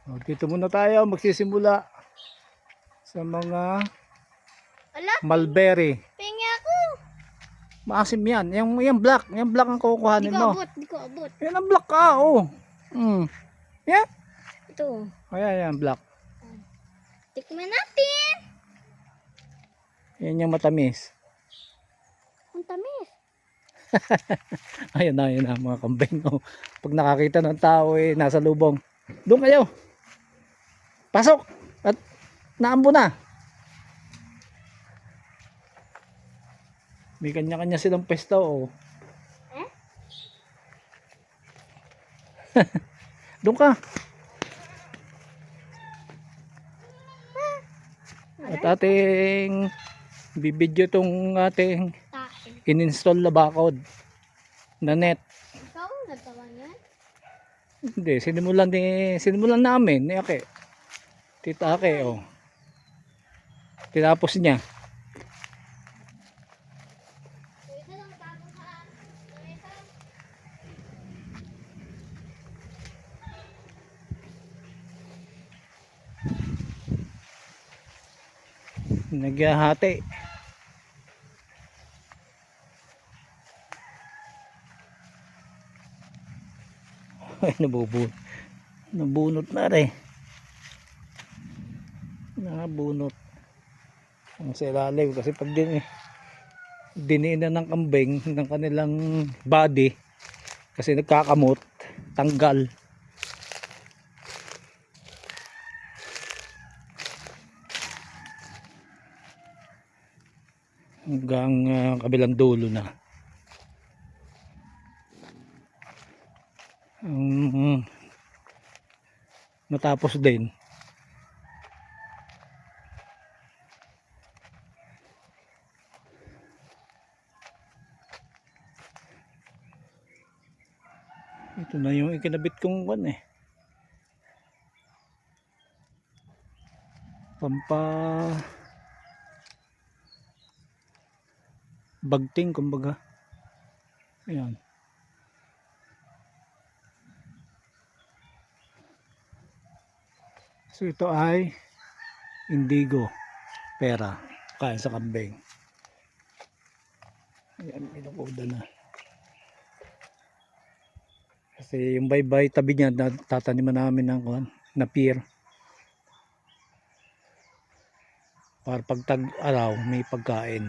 O, dito muna tayo magsisimula sa mga Ala, mulberry. pengi ako. Maasim yan. Yung black ang Di kukuhanin ko mo. abot, di ko abot. Yan ang black ka, oh. Yan. Ito. Ayan, yan, black. Tikman natin. Yan yung matamis. Ang tamis. Ayan na mga kambing. Oh. Pag nakakita ng tao nasa lubong. Doon kayo. Pasok. At naambo na. May kanya-kanya silang pwesto. Oh. Eh? Doon ka. At ating bibidyo tong ating Tae. in-install na bakod na net. Ikaw, natawa niyan? Hindi, sinimulan namin ni Ake. Tita Ake, oh. Tinapos niya. Ito lang tapos ha. Ito. Naghahati. Ay, nabunot na rin. Nabunot. Ang silalim kasi pag diniinan ng kambing ng kanilang body kasi nagkakamot, tanggal. Hanggang kabilang dulo na. Matapos din ito na yung ikinabit kong pampa bagting kumbaga. Ayan. So ito ay indigo pera kain sa kambing. Ayan, pinukuda na. Kasi yung baybay tabi niya tataniman namin ng na pier. Para pag tag-araw may pagkain.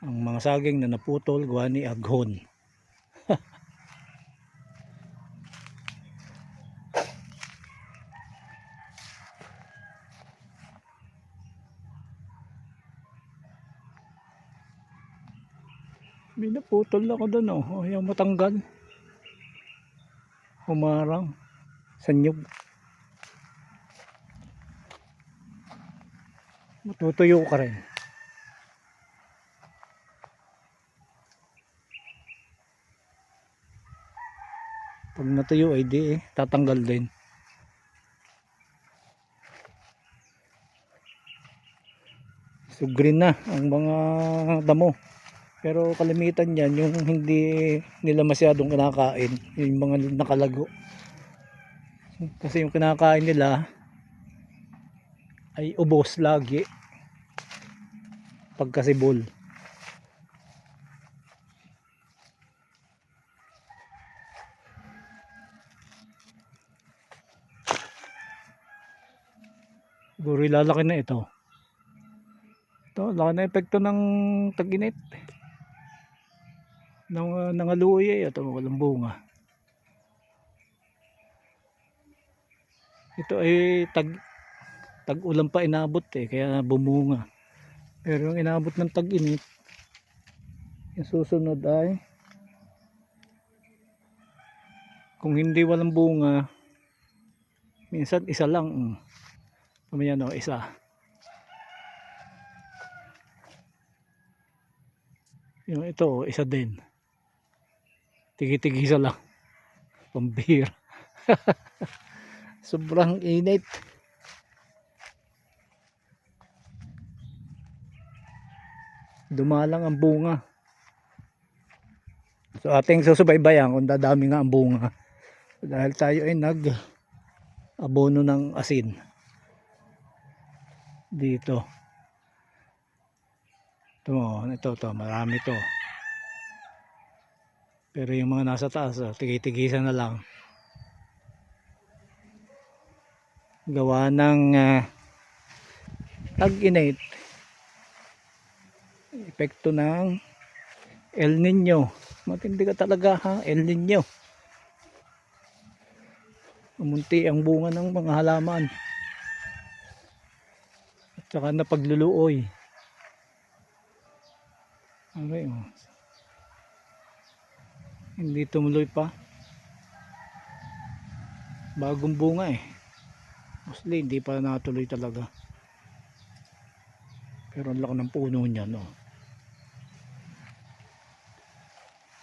Ang mga saging na naputol gawa ni aghon. May naputol ako doon, oh. Ayaw matanggal. Humarang sa nyug. Matutuyo ka rin. Pag natuyo ay tatanggal din. So green na ang mga damo. Pero kalimitan yan yung hindi nila masyadong kinakain, yung mga nakalago. Kasi yung kinakain nila ay ubos lagi pagkasibol. Siguro ilalaki na ito. Ito, laki na epekto ng tag-init. Nangaluoy ito, walang bunga. Ito ay tag-ulan pa inabot kaya bumunga. Pero yung inabot ng tag-init, yung susunod ay kung hindi walang bunga, minsan isa lang. Pamayan isa. Yung ito, isa din. Tigi-tigi isa lang. Pambihira. Sobrang init. Dumalang ang bunga. So ating susubaybayan kung dadami nga ang bunga. Dahil tayo ay abono ng asin dito. Ito, marami to. Pero yung mga nasa taas, tigitigisan na lang. Gawa ng tag-init. Epekto ng El Nino. Matindi ka talaga ha, El Nino. Umunti ang bunga ng mga halaman. At saka napagluluoy. Okay, oh. Hindi tumuloy pa. Bagong bunga eh. Mostly hindi pa natuloy talaga. Pero ang laki ng puno niya, no.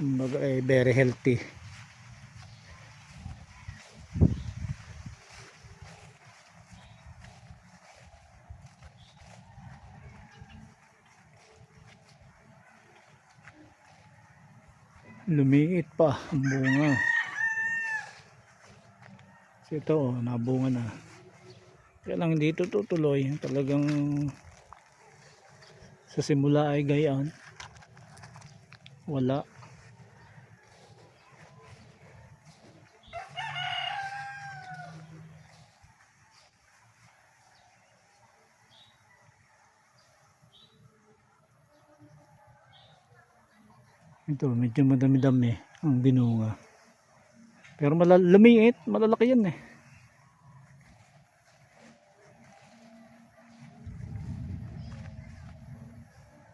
Kumbaga very healthy. Lumiit pa ang bunga. So ito, nabunga na. Kaya lang hindi ito tutuloy. Talagang sa simula ay gayaan. Wala. Ito, medyo madami-dami ang binunga. Pero lumiit, malalaki yan eh.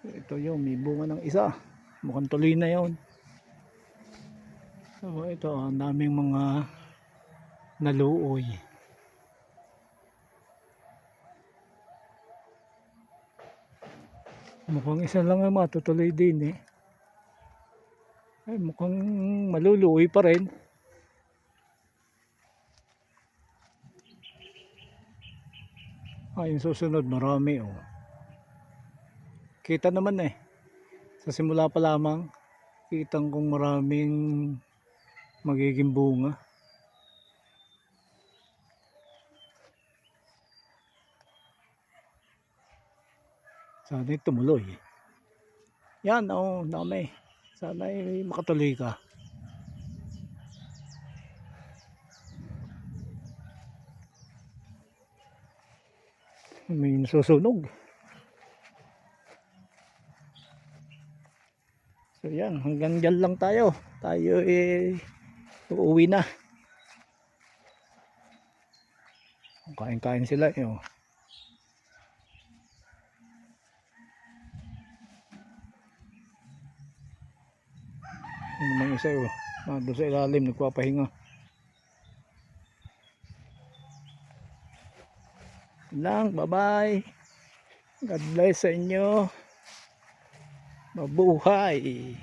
Ito yung may bunga ng isa. Mukhang tuloy na yon. So ito, ang daming mga naluoy. Mukhang isa lang ang matutuloy din eh. Ay, mukhang maluluoy pa rin. Yung susunod marami oh. Kita naman eh. Sa simula pa lamang, kitang kung maraming magiging bunga. Sana tumuloy. Yan oh, dami. Sana ay makatuloy ka. May nasusunog. So yan, hanggang dyan lang tayo. Tayo uuwi na. Kain-kain sila eh. Oh. Yung mga isa oh. Doon sa ilalim nagpapahinga. Lang, bye-bye. God bless sa inyo. Mabuhay.